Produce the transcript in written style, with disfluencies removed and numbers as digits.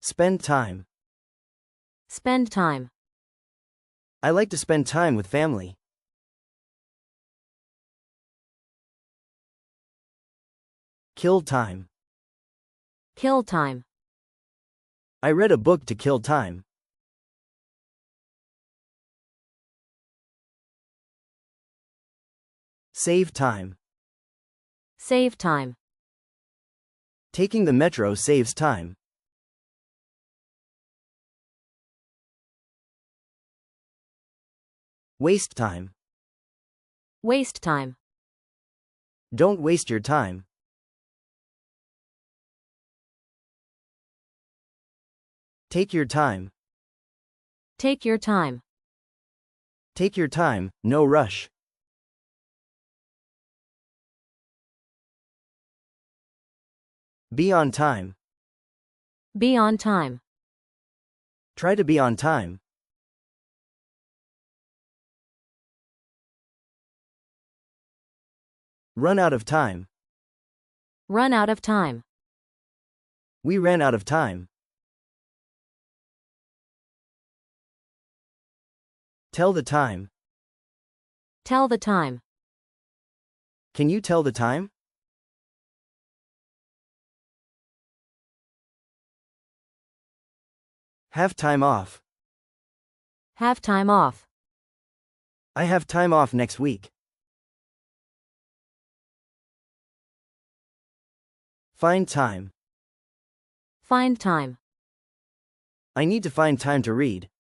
Spend time. Spend time. I like to spend time with family. Kill time. Kill time. I read a book to kill time. Save time. Save time. Taking the metro saves time. Waste time. Waste time. Don't waste your time. Take your time. Take your time. Take your time, no rush. Be on time. Be on time. Try to be on time. Run out of time. Run out of time. We ran out of time. Tell the time. Tell the time. Can you tell the time? Have time off. Have time off. I have time off next week. Find time. Find time. I need to find time to read.